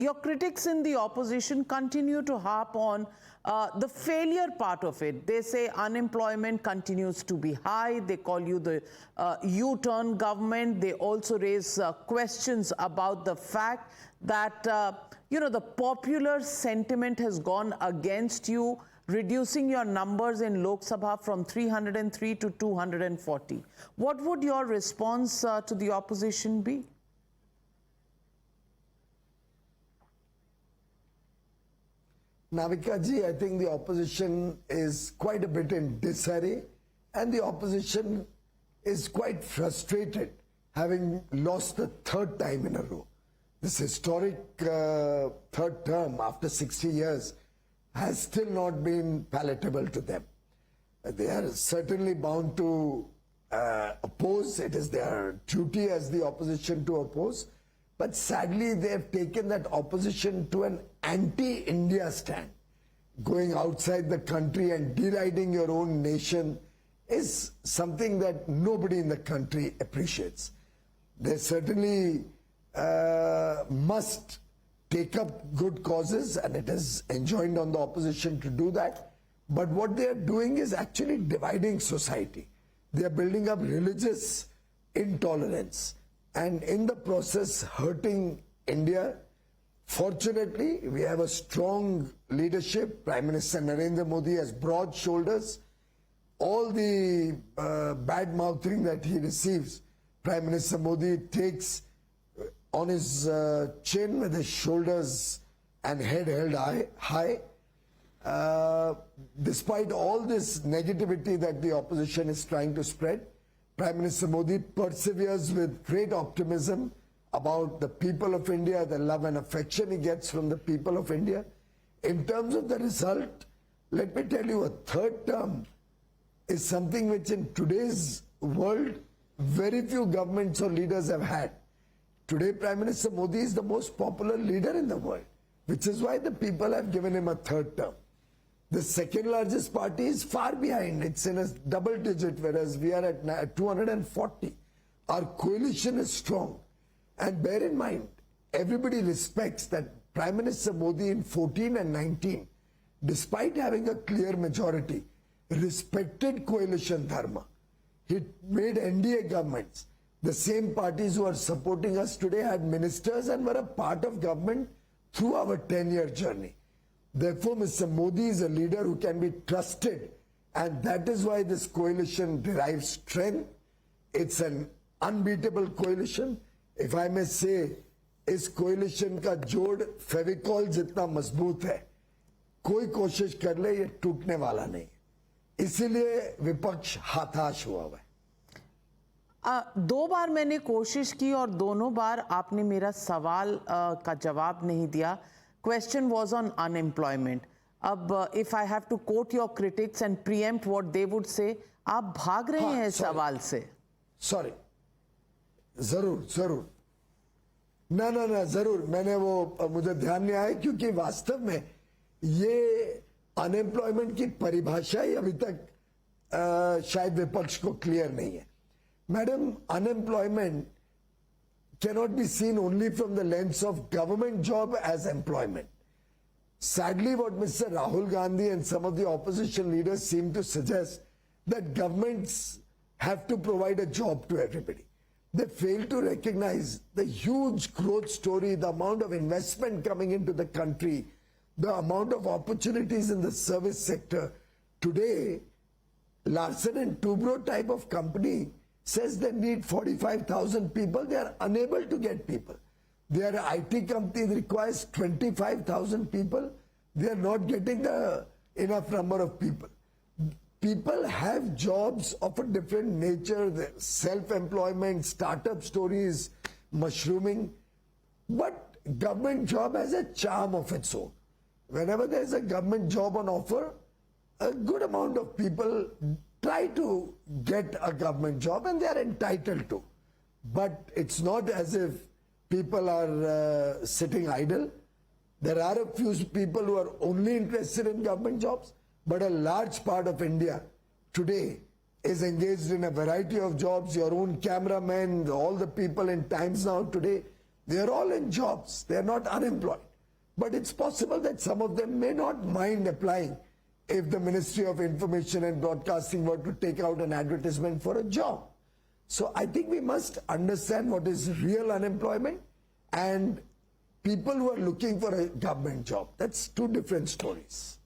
Your critics in the opposition continue to harp on the failure part of it. They say unemployment continues to be high. They call you the U-turn government. They also raise questions about the fact that, the popular sentiment has gone against you, reducing your numbers in Lok Sabha from 303 to 240. What would your response to the opposition be? Navika ji, I think the opposition is quite a bit in disarray, and the opposition is quite frustrated, having lost the third time in a row. This historic third term after 60 years has still not been palatable to them. They are certainly bound to oppose. It is their duty as the opposition to oppose. But sadly, they have taken that opposition to an anti-India stand. Going outside the country and deriding your own nation is something that nobody in the country appreciates. They certainly must take up good causes, and it is enjoined on the opposition to do that. But what they are doing is actually dividing society. They are building up religious intolerance, and in the process hurting India. Fortunately, we have a strong leadership. Prime Minister Narendra Modi has broad shoulders. All the bad mouthing that he receives, Prime Minister Modi takes on his chin with his shoulders and head held high. Despite all this negativity that the opposition is trying to spread, Prime Minister Modi perseveres with great optimism about the people of India, the love and affection he gets from the people of India. In terms of the result, let me tell you, a third term is something which in today's world, very few governments or leaders have had. Today, Prime Minister Modi is the most popular leader in the world, which is why the people have given him a third term. The second largest party is far behind. It's in a double digit, whereas we are at 240. Our coalition is strong. And bear in mind, everybody respects that Prime Minister Modi in 14 and 19, despite having a clear majority, respected coalition dharma. He made NDA governments. The same parties who are supporting us today had ministers and were a part of government through our 10-year journey. Therefore, Mr. Modi is a leader who can be trusted, and that is why this coalition derives strength. It's an unbeatable coalition. If I may say, इस कोalition का जोड़ फेविकॉल जितना मजबूत है, कोई कोशिश कर ले ये टूटने वाला नहीं, इसीलिए विपक्ष हताश हुआ है। दो बार मैंने कोशिश की और दोनों बार आपने मेरा सवाल का जवाब नहीं दिया। Question was on unemployment. अब if I have to quote your critics and preempt what they would say, आप भाग रहे हैं सवाल से। Sorry. जरूर ना जरूर, मैंने वो मुझे ध्यान नहीं आया, क्योंकि वास्तव में ये अनएम्प्लॉयमेंट की परिभाषा ही अभी तक शायद विपक्ष को क्लियर नहीं है। Madam, unemployment cannot be seen only from the lens of government job as employment. Sadly, what Mr. Rahul Gandhi and some of the opposition leaders seem to suggest, that governments have to provide a job to everybody. They fail to recognize the huge growth story, the amount of investment coming into the country, the amount of opportunities in the service sector. Today, Larsen and Toubro type of company says they need 45,000 people. They are unable to get people. Their IT company requires 25,000 people. They are not getting the enough number of people. People have jobs of a different nature, self-employment, startup stories, mushrooming. But government job has a charm of its own. Whenever there is a government job on offer, a good amount of people try to get a government job, and they are entitled to. But it's not as if people are sitting idle. There are a few people who are only interested in government jobs, but a large part of India today is engaged in a variety of jobs. Your own cameramen, all the people in Times Now today, they are all in jobs. They are not unemployed. but it's possible that some of them may not mind applying if the Ministry of Information and Broadcasting were to take out an advertisement for a job. So I think we must understand what is real unemployment and people who are looking for a government job. That's two different stories.